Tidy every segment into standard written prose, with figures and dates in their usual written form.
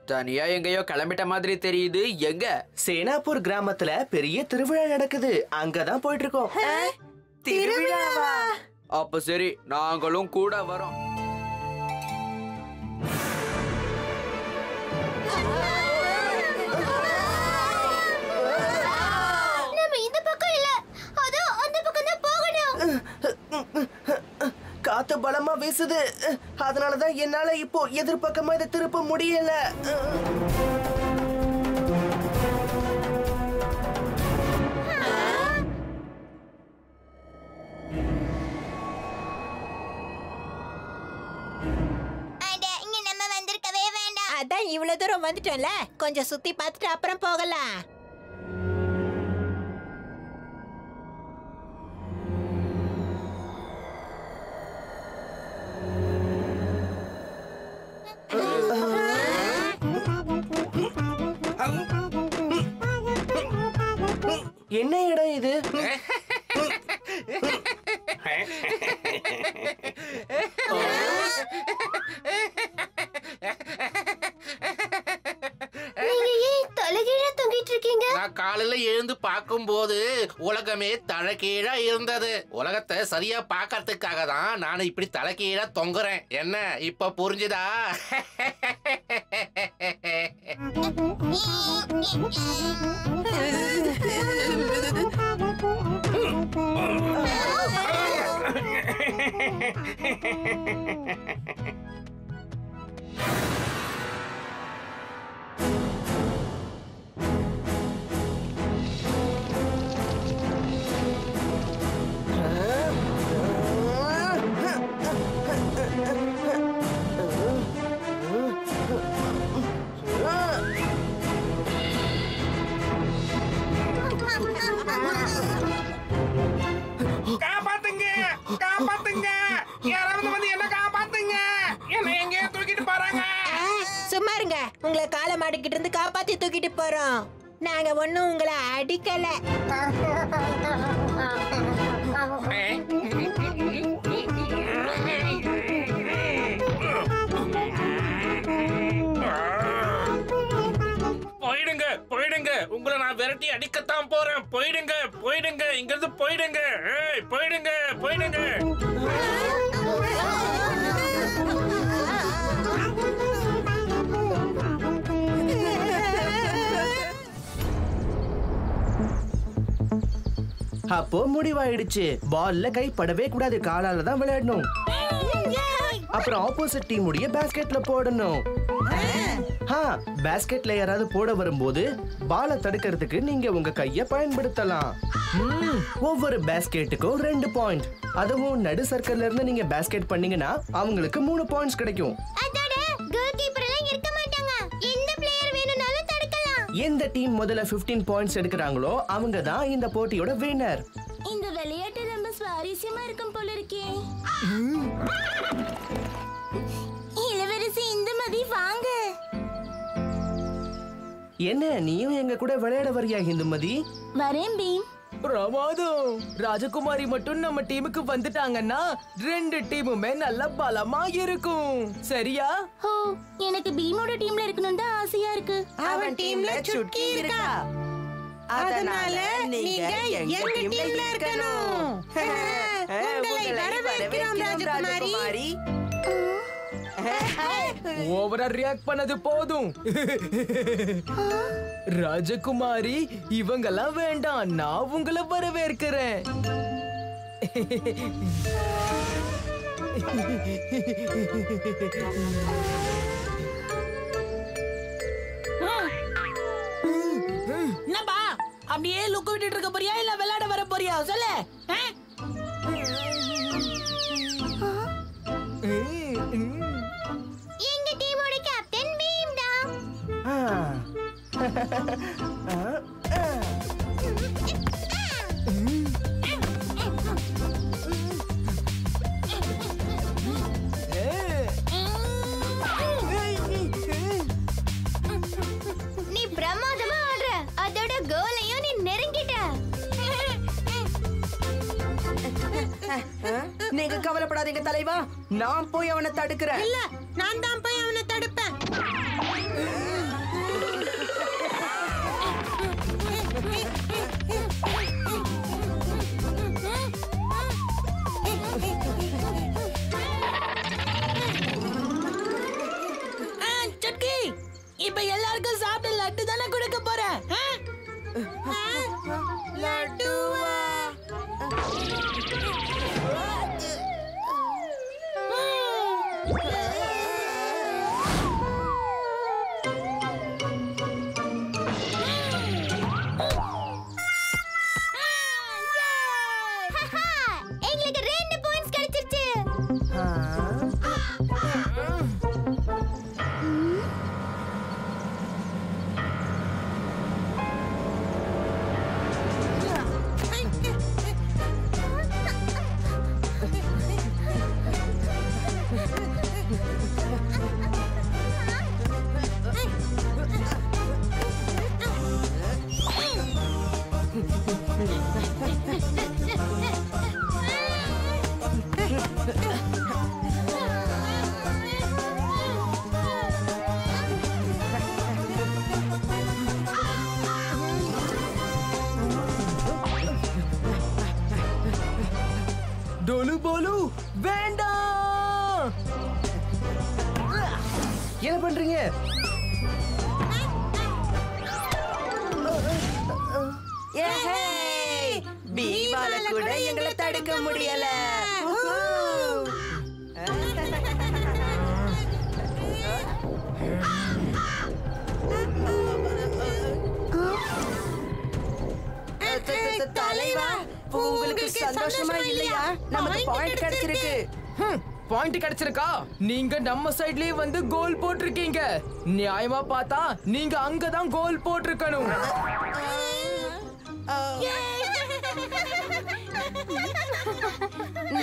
தனியா எங்கயோ கிளம்பிட்ட மாதிரி தெரியுது. எங்க? சேனாப்பூர் கிராமத்துல பெரிய திருவிழா நடக்குது. அங்கதான் போயிட்டு இருக்கோம். திருவிழாவா? அப்ப சரி, நாங்களும் கூட வரோம். நம்ம இந்த பக்கம் இல்ல, அதோ அந்த பக்கம் தான் போகணும். காத்து பலமா வீசுது. அதனாலதான் என்னால இப்போ எதிர்பக்கமா இதை திருப்ப முடியல. அதான் இவ்வளவு தூரம் வந்துட்டோம்ல, கொஞ்சம் சுத்தி பார்த்துட்டு அப்புறம் போகலாம். என்ன இடம் இது? நான் காலையில எழுந்து பார்க்கும் போது உலகமே தலைகீழா இருந்தது. உலகத்தை சரியா பாக்கிறதுக்காக தான் நான் இப்படி தலைகீழா தொங்குறேன். என்ன இப்ப புரிஞ்சுதா? காப்பாத்துங்க, காப்பாத்துங்க, யாராவது வந்து என்ன காப்பாத்துங்க. என்ன எங்கேயோ தூக்கிட்டு போறாங்க. சும்மா இருங்க, உங்களை காலை மாடிக்கிட்டு இருந்து காப்பாத்தி தூக்கிட்டு போறோம். நாங்க ஒண்ணும் உங்களை அடிக்கல. போயிடுங்க, போயிடுங்க, உங்களை நான் விரட்டி அடிக்கத்தான் போறேன். போயிடுங்க, போயிடுங்க, இங்கிருந்து போயிடுங்க. போயிடுங்க, போயிடுங்க. அப்போ முடிவாயிடுச்சு. பால்ல கை படவே கூடாது, காலால தான் விளையாடணும். அப்புறம் ஆப்போசிட் டீம் உடைய பாஸ்கெட்ல போடணும். பாஸ்கெட்ல யாராவது போட வரும்போது பாலை தடுக்கிறதுக்கு நீங்க உங்க கைய பயன்படுத்தலாம். ஒவ்வொரு பாஸ்கெட்டுக்கும் 2 பாயிண்ட். அதுவும் நடு சர்க்கிள்ல இருந்து நீங்க பாஸ்கெட் பண்ணீங்கன்னா அவங்களுக்கு 3 பாயிண்ட்ஸ் கிடைக்கும். எந்த டீம் முதல்ல 15 பாயிண்ட்ஸ் எடுக்கிறாங்களோ அவங்க தான் இந்த போட்டியோட வின்னர். இந்த விளையாட்டு ரொம்ப சுவாரஸ்யமா இருக்கும் போல இருக்கே. இளவரசி இந்துமதி வாங்க. என்ன நீயும் எங்க கூட விளையாட வரியா இந்துமதி? வரேன் பீம். பிரமாதம். ராஜகுமாரி மட்டும் நம்ம டீமுக்கு வந்துட்டாங்கன்னா 2 டீமுமே நல்ல பலமா இருக்கும். சரியா? ஓ, எனக்கு பீமோட டீம்ல இருக்கணும் தான் ஆசையா இருக்கு. அவன் டீம்ல சுட்கி இருக்கா. அதனால நீங்க எங்க டீம்ல இருக்கணும். உங்களை வரவேற்கிறோம் ராஜகுமாரி. ஓவரா ரியாக்ட் பண்ணது போதும். ராஜகுமாரி, இவங்கெல்லாம் வேண்டாம், நான் உங்களை வரவேற்கிறேன். என்னப்பா அப்படியே லுக்கு விட்டுட்டு இருக்க போறியா இல்ல விளையாட வர போறியா சொல்லு. எங்க டீமோட கேப்டன் பீம் தான். நீ பிரமாதமா ஆடுற. அதோட கோலையும் நீ நெருங்கிட்ட. நீங்க கவலைப்படாதீங்க தலைவா, நான் போய் அவனை தடுக்கிறேன். இல்ல, நான் தான் போய் அவனை தடுப்பேன். சட்கி, இப்ப எல்லாருக்கும் சாப்பிட லட்டு தானே கொடுக்க போறேன். லட்டுவா? எங்களுக்கு 2 பாயிண்ட்ஸ் கிடைச்சிருச்சு. டோலு போலு வேண்டாம். என்ன பண்றீங்க? பீமால கூட எங்களை தடுக்க முடியல. தலைவா, உங்களுக்கு சந்தோஷமா இல்லையா? நமக்கு பாயிண்ட் கிடைச்சிருக்கு. பாயிண்ட் கிடைச்சிருக்கா? நீங்க நம்ம சைடுலயே வந்து கோல் போட்டிருக்கீங்க. நியாயமா பார்த்தா நீங்க அங்கதான் கோல் போட்டிருக்கணும்.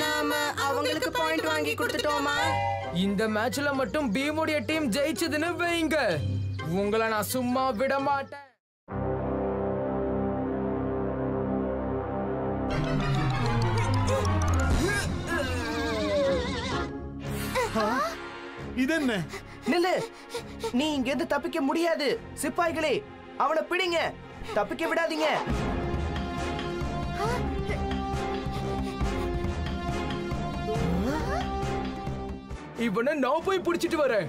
நாம அவங்களுக்கு பாயிண்ட் வாங்கி கொடுத்துட்டோமா? இந்த மேட்ச்ல மட்டும் பீமுடைய டீம் ஜெயிச்சதுன்னு வைங்க, உங்களை நான் சும்மா விட மாட்டேன். இது என்ன? நில்லு, நீ இங்க இருந்து தப்பிக்க முடியாது. சிப்பாய்களே, அவனை பிடிங்க, தப்பிக்க விடாதீங்க. இவனை நான் போய் பிடிச்சிட்டு வரேன்.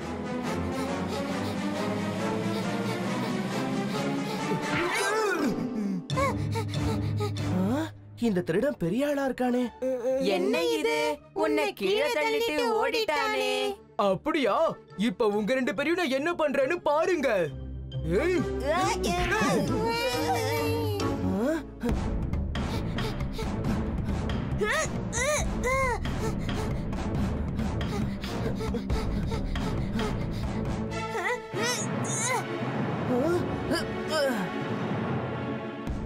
இந்த திருடன் பெரிய ஆளா இருக்கானே. என்ன இது? உன்னை கீழே தள்ளிட்டு ஓடிட்டானே. அப்படியா? இப்ப உங்க 2 பேரையும் நான் என்ன பண்றேன்னு பாருங்க. ஏய்,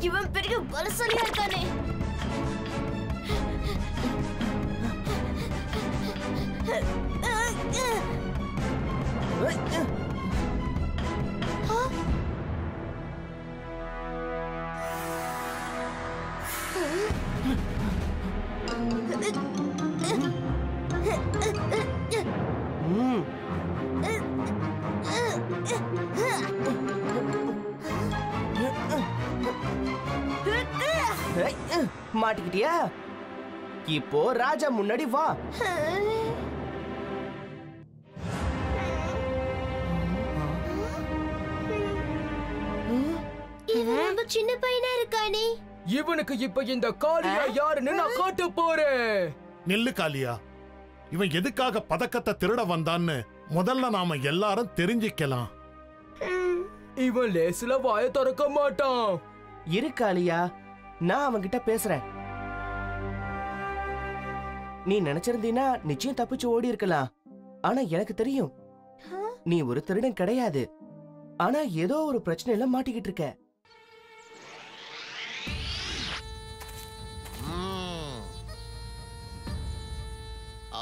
இவன் பெரிய பலசாலியா இருக்கானே. மாட்டிக்கிட்டியா? இப்போ ராஜா முன்னாடி வா. இவன் ரொம்ப சின்ன பையனா இருக்கானே. இவனுக்கு இப்ப இந்த காளியா யாருன்னு நான் காட்ட போறேன். நெல்லு காளியா, இவன் எதுக்காக பதக்கத்தை திருட வந்தான்னு முதல்ல நாம எல்லாரும் தெரிஞ்சுக்கலாம். இவன் லேசில வாய திறக்க மாட்டான். இருக்காளியா, நான் அவன்கிட்ட பேசுறேன். நீ நினைச்சிருந்தீனா நிச்சயம் தப்பிச்சு ஓடி இருக்கலாம். ஆனா எனக்கு தெரியும், நீ ஒரு திருடன் கிடையாது. ஆனா ஏதோ ஒரு பிரச்சனையில மாட்டிக்கிட்டு இருக்க.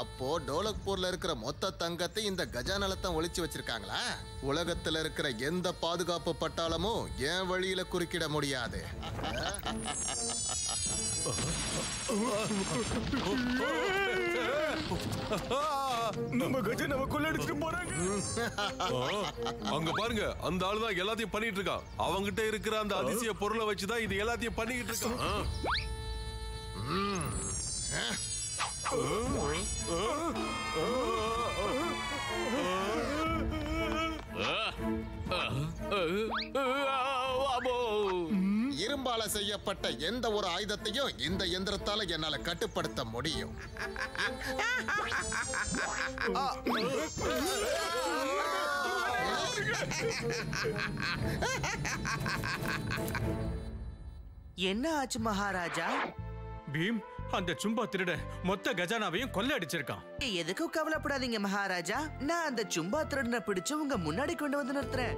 அப்போ டோலக்பூர்ல இருக்கிற மொத்த தங்கத்தை இந்த கஜானலத்தான் ஒளிச்சு வச்சிருக்காங்களா? உலகத்துல இருக்கிற எந்த பாதுகாப்பு பட்டாளமும் என் வழியில குறுக்கிட முடியாது. நம்ம கஜானாவை கொள்ளடிச்சிட்டு போறாங்க. அங்க பாருங்க, அந்த ஆளுதான் எல்லாத்தையும் பண்ணிட்டு இருக்கான். அவங்கிட்ட இருக்கிற அந்த அதிசய பொருளை வச்சுதான் இது எல்லாத்தையும் பண்ணிக்கிட்டு இருக்கான். இரும்பால செய்யப்பட்ட எந்த ஒரு ஆயுதத்தையும் இந்த எந்திரத்தால என்னால கட்டுப்படுத்த முடியும். என்ன ஆச்சு மகாராஜா? பீம், அந்த சும்பா திருட மொத்த கஜானாவையும் கொள்ளை அடிச்சிருக்கான். எதுக்கும் கவலைப்படாதீங்க மகாராஜா, நான் அந்த சும்பா திருடனை பிடிச்சு உங்க முன்னாடி கொண்டு வந்து நிறுத்துறேன்.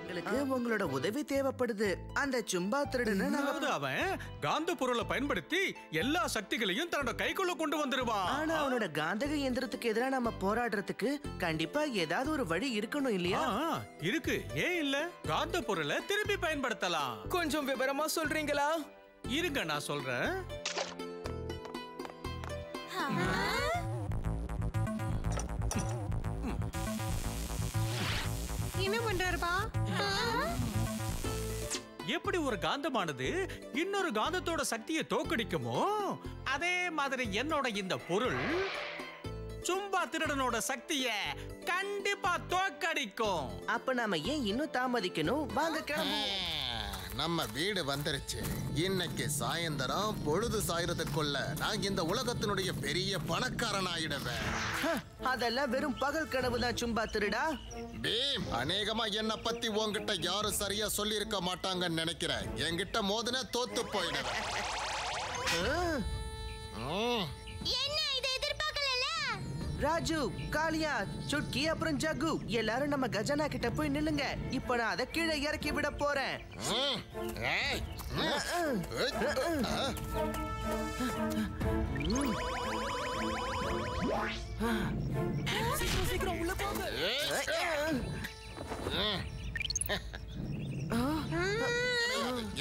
உங்களுக்கு உங்களோட உதவி தேவைப்படுது. அந்த சும்பா திருடனை அவன் காந்த பொருளை பயன்படுத்தி எல்லா சக்திகளையும் தன்னோட கைக்குள்ள கொண்டு வந்துருவான். ஆனா அவனோட காந்தக இயந்திரத்துக்கு எதிராக நம்ம போராடுறதுக்கு கண்டிப்பா ஏதாவது ஒரு வழி இருக்கணும் இல்லையா? இருக்கு, ஏன் இல்ல? காந்த பொருளை திருப்பி பயன்படுத்தலாம். கொஞ்சம் விவரமா சொல்றீங்களா? இருங்க, நான் சொல்றேன். என்ன பண்றாருப்பா? எப்படி ஒரு காந்தமானது இன்னொரு காந்தத்தோட சக்தியை தோக்கடிக்குமோ, அதே மாதிரி என்னோட இந்த பொருள் சும்பா திருடனோட சக்தியை கண்டிப்பா தோக்கடிக்கும். அப்ப நாம ஏன் இன்னும் தாமதிக்கணும்? வாங்க கிளம்புவோம். நம்ம வீடு வந்துருச்சு. இன்னைக்கு சாயந்தரம் பொழுது சாயறதுக்குள்ள நான் இந்த உலகத்தினுடைய பெரிய பணக்காரன் ஆயிடுவேன். அதெல்லாம் வெறும் பகல் கனவு தான் சும்பா திருடா. பீம், அநேகமா என்ன பத்தி உன்கிட்ட யாரும் சரியா சொல்லி இருக்க மாட்டாங்கன்னு நினைக்கிறேன். என்கிட்ட மோதின தோத்து போயிடுவேன். என்ன இதை எதிர்பார்க்கல? ராஜு, காளியா, சுட்கி அப்புறம் ஜகு எல்லாரும் நம்ம கஜானா கிட்ட போய் நில்லுங்க. இப்ப நான் அதை கீழே இறக்கி விட போறேன். சீக்கிரம் உள்ள போங்க.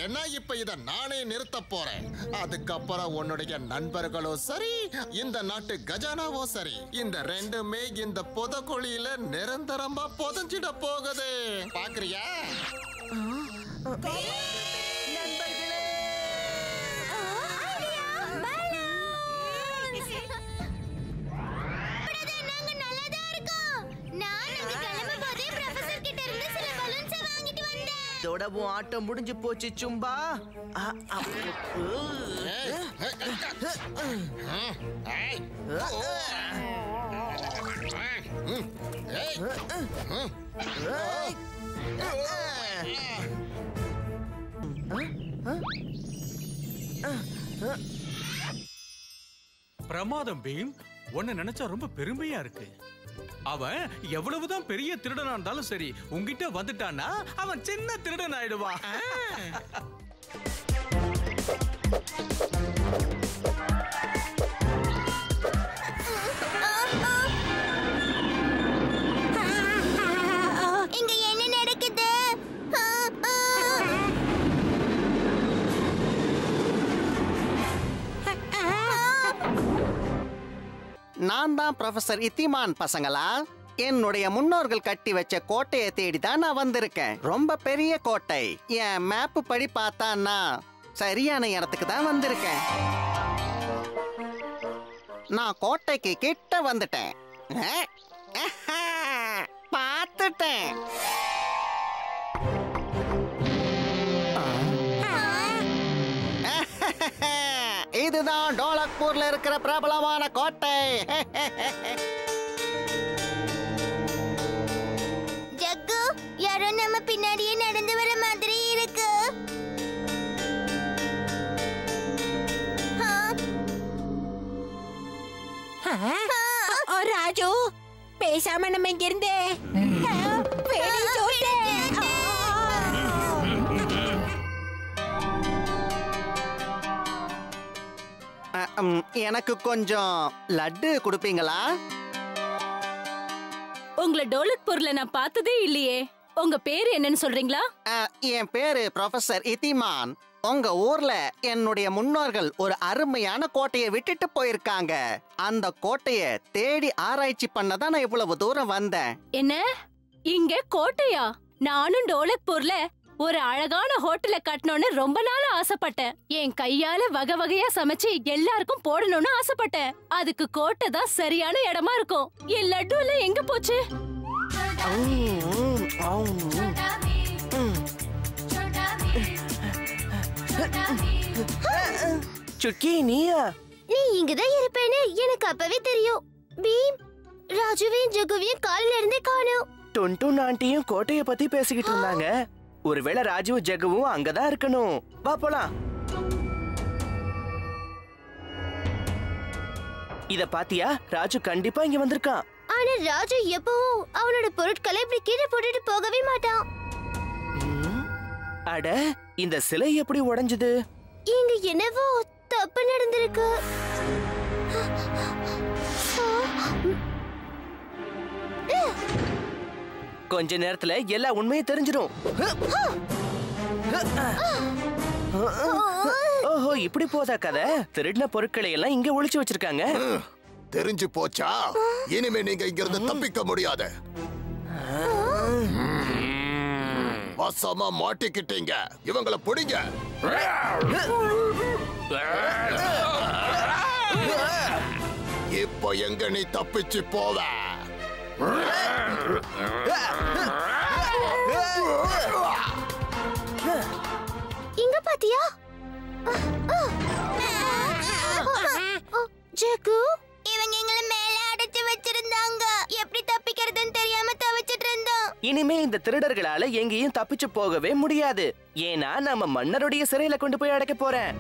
என்ன இப்ப இத நானே நிறுத்த போறேன். அதுக்கப்புறம் உன்னுடைய நண்பர்களோ சரி, இந்த நாட்டு கஜானாவோ சரி, இந்த ரெண்டுமே இந்த புதக்குழியில நிரந்தரமா புதஞ்சிட போகுது. பாக்குறியா? தொடவும் ஆட்டம் முடிஞ்சு போச்சு சும்பா. பிரமாதம் பீம், உன்னை நினைச்சா ரொம்ப பெருமையா இருக்கு. அவன் எவ்வளவுதான் பெரிய திருடனா இருந்தாலும் சரி, உன்கிட்ட வந்துட்டான்னா அவன் சின்ன திருடன் ஆயிடுவான். இங்க என்ன நடக்குது? நான் தான் ப்ரொஃபசர் இத்திமான் பசங்களா. என்னுடைய முன்னோர்கள் கட்டி வச்ச கோட்டையை தேடி தான் நான் வந்திருக்கேன். ரொம்ப பெரிய கோட்டை. என் மேப்பு படி பார்த்தான்னா சரியான இடத்துக்கு தான் வந்திருக்கேன். நான் கோட்டைக்கு கிட்ட வந்துட்டேன். பார்த்துட்டேன். இதுதான் டோலக்பூர்ல இருக்கிற பிரபலமான கோட்டை. ஜக்கு, யாரோ நம்ம பின்னாடியே நடந்து வர மாதிரி இருக்கு. ராஜு, பேசாம நம்ம இங்க இருந்து எனக்கு கொஞ்சம் லட்டு கொடுப்பீங்களா? உங்களை டோலக்பூர்ல நான் பார்த்ததே இல்லையே. உங்க பேரு என்னன்னு சொல்றீங்களா? என் பேரு ப்ரொஃபசர் இத்திமான். உங்க ஊர்ல என்னுடைய முன்னோர்கள் ஒரு அருமையான கோட்டையை விட்டுட்டு போயிருக்காங்க. அந்த கோட்டைய தேடி ஆராய்ச்சி பண்ணதான் நான் இவ்வளவு தூரம் வந்தேன். என்ன இங்க கோட்டையா? நானும் டோலக்பூர்ல ஒரு அழகான ஹோட்டல கட்டணும்னு ரொம்ப நாள் ஆசைப்பட்டேன். என் கையால வகை வகையா சமைச்சு எல்லாருக்கும் போடணும்னு ஆசைப்பட்டேன். அதுக்கு கோட்டை தான் சரியான இடமா இருக்கும். என் லட்டு எல்லாம் எங்க போச்சு? சுக்கி, நீயா? நீ இங்கதான் இருப்பேன்னு எனக்கு அப்பவே தெரியும். பீம், ராஜுவையும் ஜகுவையும் காலையில இருந்தே காணோம். டொன்டூன் ஆண்டியும் கோட்டைய பத்தி பேசிக்கிட்டு இருந்தாங்க. ஒருவேளை ராஜுவும் ஜகுவும் அங்கதான் இருக்கணும். வா போலாம். இத பாத்தியா? ராஜு கண்டிப்பா இங்க வந்திருக்கான். ஆனா ராஜு எப்பவும் அவனோட பொருட்களை இப்படி கீழே போட்டுட்டு போகவே மாட்டான். அட, இந்த சிலை எப்படி உடைஞ்சது? இங்க என்னவோ தப்பு நடந்திருக்கு. கொஞ்ச நேரத்துல எல்லா உண்மையும் தெரிஞ்சிடும். ஓஹோ, இப்படி போதா கதை? திருடின பொருட்களை எல்லாம் இங்க ஒளிச்சு வச்சிருக்காங்க. தெரிஞ்சு போச்சா? இனிமே நீங்க இங்க இருந்து தப்பிக்க முடியாது. வசமா மாட்டிக்கிட்டீங்க. இவங்கள பிடிங்க. இப்போ எங்க நீ தப்பிச்சு போவ? இங்க பாத்தியா? ஜகு, இவங்க எங்களை மேல அடைச்சு வச்சிருந்தாங்க. எப்படி தப்பிக்கிறதுன்னு தெரியாம தவிச்சிட்டு இருந்தோம். இனிமே இந்த திருடர்களால எங்கேயும் தப்பிச்சு போகவே முடியாது. ஏன்னா நம்ம மன்னருடைய சிறையில கொண்டு போய் அடைக்க போறேன்.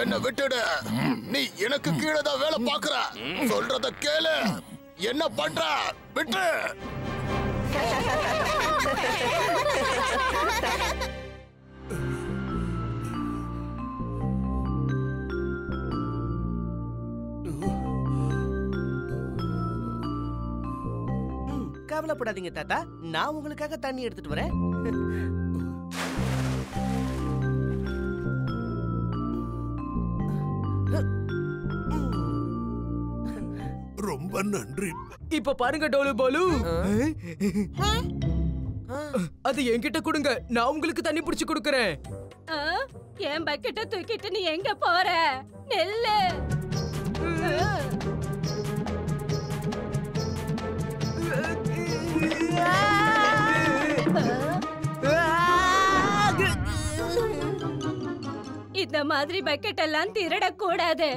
என்ன விட்டுடு. நீ எனக்கு கீழே தான் வேலை பாக்குற. சொல்றத கேளு. என்ன பண்ற? விட்டு. கவலைப்படாதீங்க தாத்தா, நான் உங்களுக்காக தண்ணி எடுத்துட்டு வரேன். ரொம்ப நன்றி. இப்ப பாருங்க டோலு பாலு, அது என்கிட்ட கொடுங்க, நான் உங்களுக்கு தண்ணி பிடிச்சு கொடுக்கறேன். என் பக்கெட்ட தூக்கிட்டு நீ எங்க போற? நெல்லு. இந்த மாதிரி பக்கெட் எல்லாம் திருடக்கூடாது.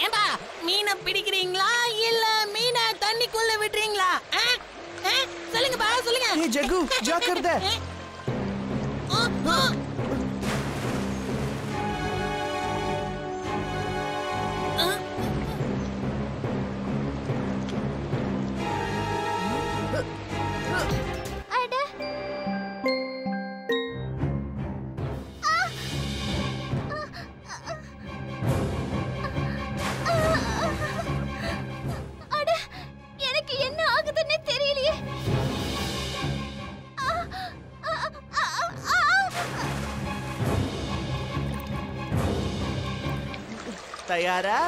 ஏம்பா, மீனை பிடிக்கிறீங்களா இல்ல மீனை தண்ணிக்குள்ள விடுறீங்களா? சொல்லுங்கப்பா, சொல்லுங்க. ஏய் ஜகு, ஜாக்கிரதை. எனக்கு என்ன ஆகுதுன்னு தெரியலையே. தயாரா?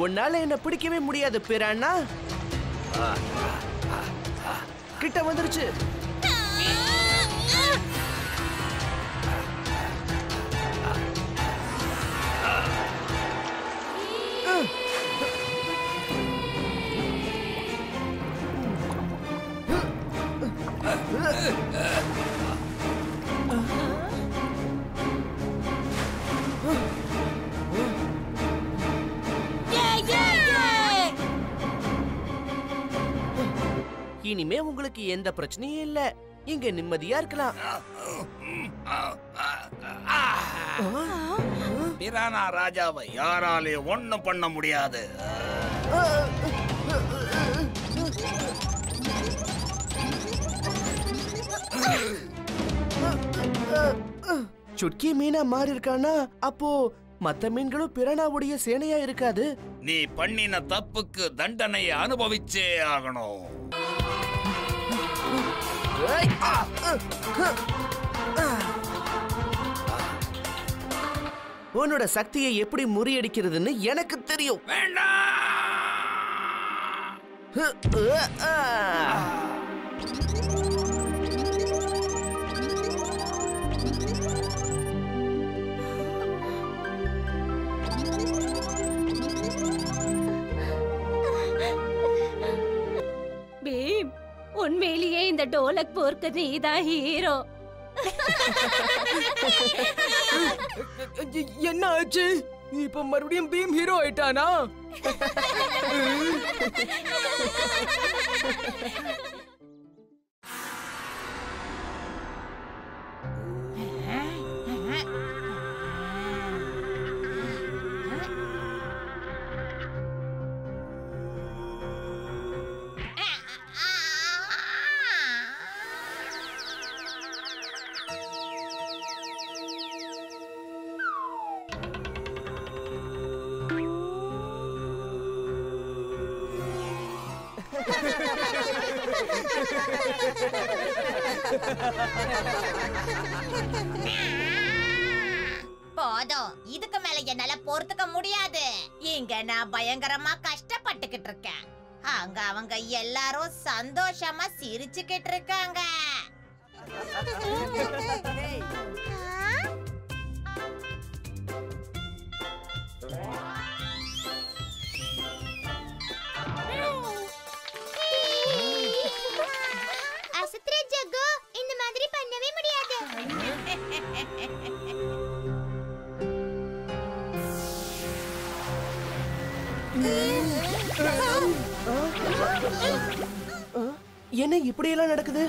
உன்னால என்ன பிடிக்கவே முடியாது பிரானா. கிட்ட வந்துருச்சு. இனிமே உங்களுக்கு எந்த பிரச்சனையும் இல்ல. இங்க நிம்மதியா இருக்கலாம். பிரானா ராஜாவை யாராலே ஒண்ணும் பண்ண முடியாது. சுட்கி மீனா மாறி இருக்கானா? அப்போ மத்த மீன்களும் பிரானாவுடைய சேனையா இருக்காது. நீ பண்ணின தப்புக்கு தண்டனையை அனுபவிச்சே ஆகணும். உன்னோட சக்தியை எப்படி முறியடிக்கிறதுன்னு எனக்கு தெரியும். பீம், உண்மையிலேயே இந்த டோலக் போர்க்கு நீதான் ஹீரோ. என்ன ஆச்சு? இப்ப மறுபடியும் பீம் ஹீரோ ஆயிட்டானா? போதும், இதுக்கு மேல என்னால பொறுத்துக்க முடியாது. இங்க நான் பயங்கரமா கஷ்டப்பட்டுக்கிட்டு இருக்கேன். அங்க அவங்க எல்லாரும் சந்தோஷமா சிரிச்சுக்கிட்டு இருக்காங்க. அசத்ரே ஜக்கு, இந்த மாதிரி பண்ணவே முடியாது. என்ன இப்படி எல்லாம் நடக்குது?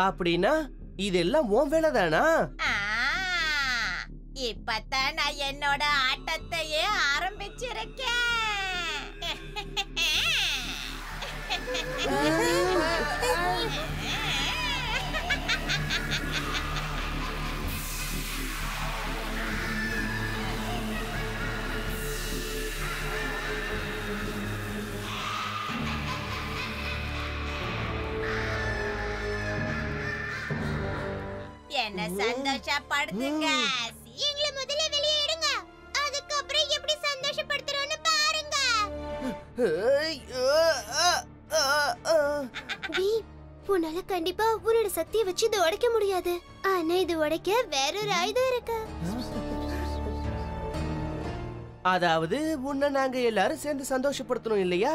அப்படின்னா இதெல்லாம் உன் வேலைதானா? இப்பதான் நான் என்னோட ஆட்டத்தையே ஆரம்பிச்சிருக்கேன். என்ன சந்தோஷப்படுத்துங்க. எங்களை முதல்ல வெளியே எடுங்க. அதுக்கப்புறம் எப்படி சந்தோஷப்படுத்துறோம்னு பாருங்க. உன்னால கண்டிப்பா உன்னோட சக்தியை வச்சு இதை உடைக்க முடியாது. ஆனா இது உடைக்க வேறொரு ஆயுதம் இருக்கு. அதாவது உன்னை நாங்க எல்லாரும் சேர்ந்து சந்தோஷப்படுத்தணும் இல்லையா?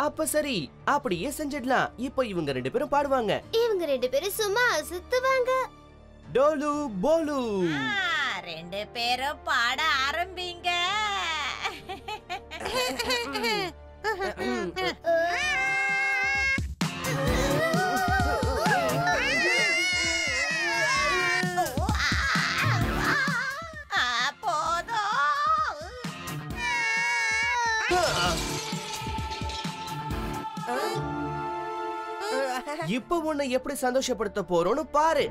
அப்ப சரி, அப்படியே செஞ்சிடலாம். இப்போ இவங்க ரெண்டு பேரும் பாடுவாங்க. இவங்க ரெண்டு பேரும் சும்மா அசத்துவாங்க. டோலு போலு. ரெண்டு பேரும் பாட ஆரம்பிங்க. இப்போ உன்னை எப்படி சந்தோஷப்படுத்த போறோம்னு பாரு.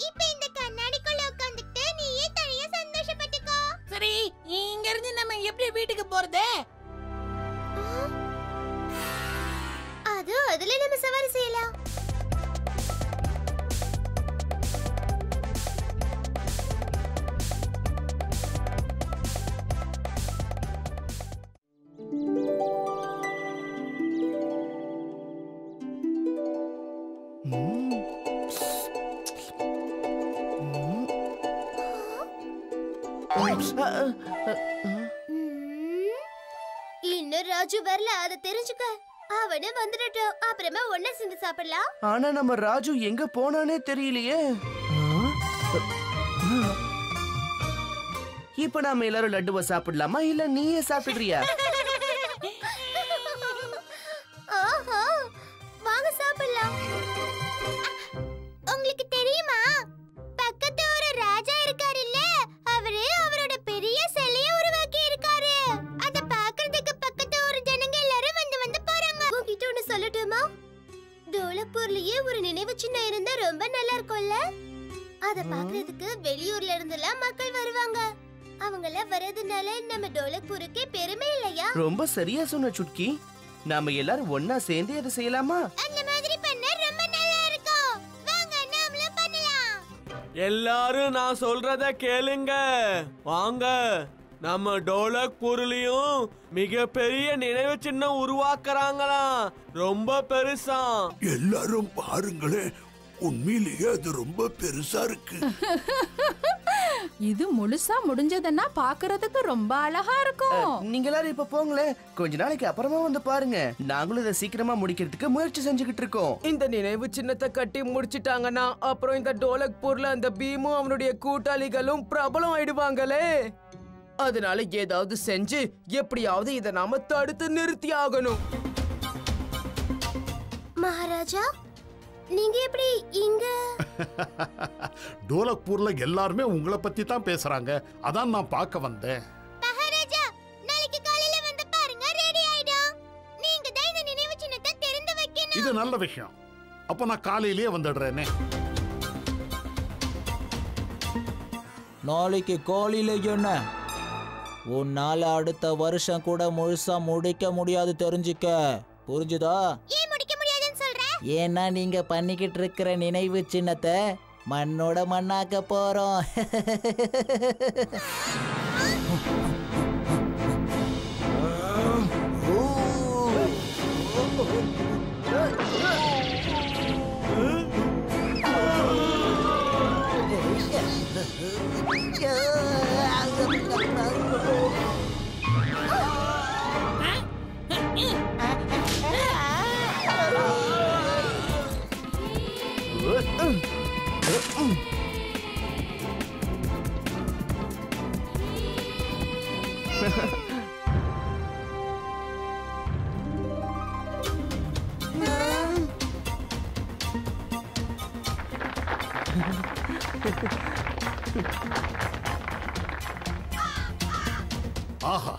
இப்ப இந்த கண்ணாடிக்குள்ள உட்கார்ந்துட்டு நீயே தனியா சந்தோஷப்பட்டுக்கோ. சரி, இங்க இருந்து நம்ம எப்படி வீட்டுக்கு போறது? அதுல நம்ம சவாரி செய்யலாம். இன்னும் ராஜு வரல, அதை தெரிஞ்சுக்க. அவனே வந்துடட்டும், அப்புறமா ஒண்ணா சேர்ந்து சாப்பிடலாம். ஆனா நம்ம ராஜு எங்க போனானே தெரியலையே. இப்ப நாம எல்லாரும் லட்டுவை சாப்பிடலாமா இல்ல நீயே சாப்பிடுறியா? ஆஹா, வாங்க சாப்பிடலாம். உங்களுக்கு தெரியுமா, பக்கத்து ஒரு ராஜா இருக்காரு இல்ல, அவரு அவரோட பெரிய சிலையை உருவாக்கி இருக்காரு. அத பாக்குறதுக்கு பக்கத்து ஒரு ஜனங்க எல்லாரும் வந்து போறாங்க. உங்ககிட்ட ஒண்ணு சொல்லட்டுமா? டோலக்பூர்லயே ஒரு நினைவு சின்னம் இருந்தா ரொம்ப நல்லா இருக்கும்ல. அத பாக்குறதுக்கு வெளியூர்ல இருந்தெல்லாம் மக்கள் வருவாங்க. அவங்கள வரதுனால நம்ம டோலக்பூருக்கே பெருமை இல்லையா? ரொம்ப சரியா சொன்ன சுட்கி. நாம எல்லாரும் ஒண்ணா சேர்ந்து அதை செய்யலாமா? அந்த மாதிரி பண்ணா ரொம்ப நல்லா இருக்கும். வாங்க நாமளும் பண்ணலாம். எல்லாரும் நான் சொல்றத கேளுங்க. வாங்க, நம்ம டோலக்பூர்லயும் மிகப்பெரிய நினைவு சின்னம் உருவாக்குறாங்களாம். ரொம்ப பெருசா. எல்லாரும் பாருங்களே, உண்மையிலேயே அது ரொம்ப பெருசா இருக்கு. இது முழுசா முடிஞ்சதுன்னா பாக்குறதுக்கு ரொம்ப அழகா இருக்கும். நீங்க எல்லாரும் இப்ப போங்களே, கொஞ்ச நாளைக்கு அப்புறமா வந்து பாருங்க. நாங்களும் இதை சீக்கிரமா முடிக்கிறதுக்கு முயற்சி செஞ்சுக்கிட்டு இருக்கோம். இந்த நினைவு சின்னத்தை கட்டி முடிச்சிட்டாங்கன்னா அப்புறம் இந்த டோலக்பூர்ல அந்த பீமும் அவனுடைய கூட்டாளிகளும் பிரபலம் ஆயிடுவாங்களே. அதனால ஏதாவது செஞ்சு எப்படியாவது இதை நாம தடுத்து நிறுத்தி ஆகணும். மகாராஜா, நீங்க எப்படி இங்க? டோலக்பூர்ல எல்லாருமே உங்களை பத்தி தான் பேசுறாங்க. அதான் நான் பார்க்க வந்தேன். மகாராஜா, நாளைக்கு காலையில வந்து பாருங்க, ரெடி ஆயிடும். நீங்க தான் இந்த நினைவு சின்னத்தை திறந்து வைக்கணும். இது நல்ல விஷயம். அப்ப நான் காலையிலேயே வந்துடுறேனே. நாளைக்கு காலையில என்ன? உன்னால அடுத்த வருஷம் கூட முழுசா முடிக்க முடியாது, தெரிஞ்சுக்க. புரிஞ்சுதா? ஏன் முடிக்க முடியாதுன்னு சொல்ற? ஏன்னா நீங்க பண்ணிக்கிட்டு இருக்கிற நினைவு சின்னத்தை மண்ணோட மண்ணாக்க போறோம். ஆஹா,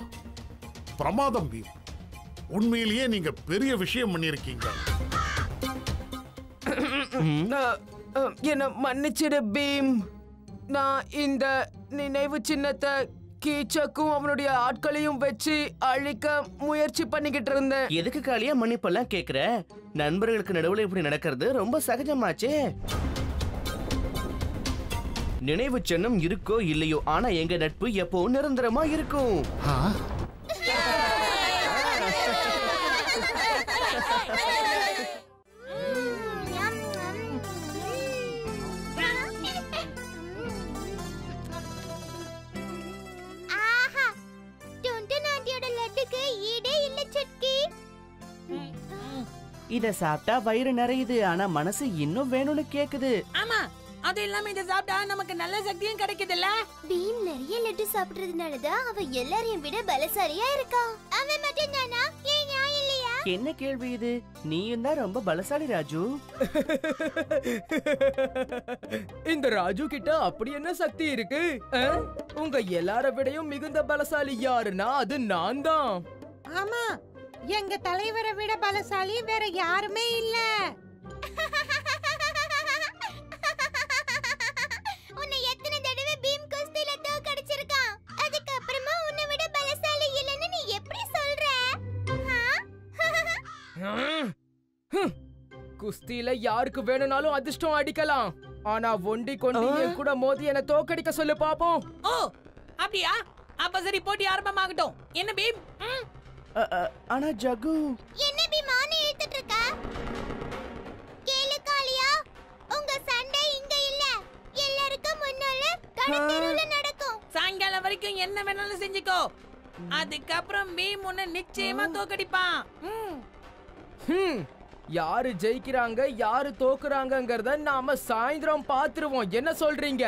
பிரமாதம் பீம். உண்மையிலேயே நீங்க பெரிய விஷயம் பண்ணிருக்கீங்க. என்ன மன்னிச்சிடு பீம். நான் இந்த நினைவு சின்னத்தை கீச்சக்கும் அவனுடைய ஆட்களையும் வச்சு அழிக்க முயற்சி பண்ணிக்கிட்டு இருந்தேன். எதுக்கு காலியா மன்னிப்பெல்லாம் கேக்குற? நண்பர்களுக்கு நடுவுல இப்படி நடக்கிறது ரொம்ப சகஜமாச்சே. நினைவு சின்னம் இருக்கோ இல்லையோ, ஆனா எங்க நட்பு எப்பவும் நிரந்தரமா இருக்கும். ஆஹா, டொண்டனாட்டியோட லட்டுக்கு ஈடே இல்ல சுட்கி. இத சாப்பிட்டா வயிறு நிறையுது, ஆனா மனசு இன்னும் வேணும்னு கேக்குது. ஆமா, அது இல்லாம இத சாப்பிட்டா நமக்கு நல்ல சக்தியும் கிடைக்குதுல்ல. பீம் நிறைய லட்டு சாப்பிடுறதுனாலதான் அவன் எல்லாரையும் விட பலசாலியா இருக்கான். அவன் மட்டும் தானா? ஏன் நான் இல்லையா? என்ன கேள்வி இது? நீயும் தான் ரொம்ப பலசாலி ராஜு. இந்த ராஜு கிட்ட அப்படி என்ன சக்தி இருக்கு? உங்க எல்லார விடையும் மிகுந்த பலசாலி யாருன்னா அது நான் தான். ஆமா, எங்க தலைவரை விட பலசாலி வேற யாருமே இல்ல. உன்னை எத்தனை தடவை பீம் குஸ்தில தோக்கடிச்சிருக்கான். அதுக்கு அப்புறமா உன்னை விட பலசாலி இல்லன்னு நீ எப்படி சொல்ற? குஸ்தியில யாருக்கு வேணும்னாலும் அதிர்ஷ்டம் அடிக்கலாம். ஆனா ஒண்டி கொண்டு என் கூட மோதி என்ன தோக்கடிக்க சொல்லு பாப்போம். ஓ, அப்படியா? அப்ப சரி, போட்டி ஆரம்பமாகட்டும். என்ன பீம்? ஆனா ஜகு, என்ன பீம் ஆனே இழுத்துட்டு இருக்க? கேளு காளியா, உங்க சண்டை இங்க இல்ல, எல்லாருக்கும் முன்னால கடத்தெருவுல நடக்கும். சாயங்காலம் வரைக்கும் என்ன வேணாலும் செஞ்சுக்கோ. அதுக்கப்புறம் பீம் உன்னை நிச்சயமா தோக்கடிப்பான். யாரு ஜெயிக்கிறாங்க யாரு தோக்குறாங்கங்கறத நாம சாயந்தரம் பாத்துருவோம். என்ன சொல்றீங்க?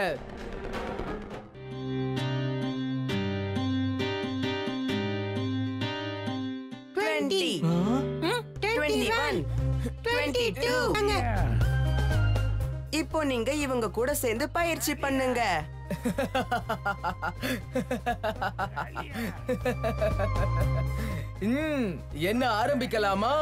இப்போ நீங்க இவங்க கூட சேர்ந்து பயிற்சி பண்ணுங்க. என்ன ஆரம்பிக்கலாமா?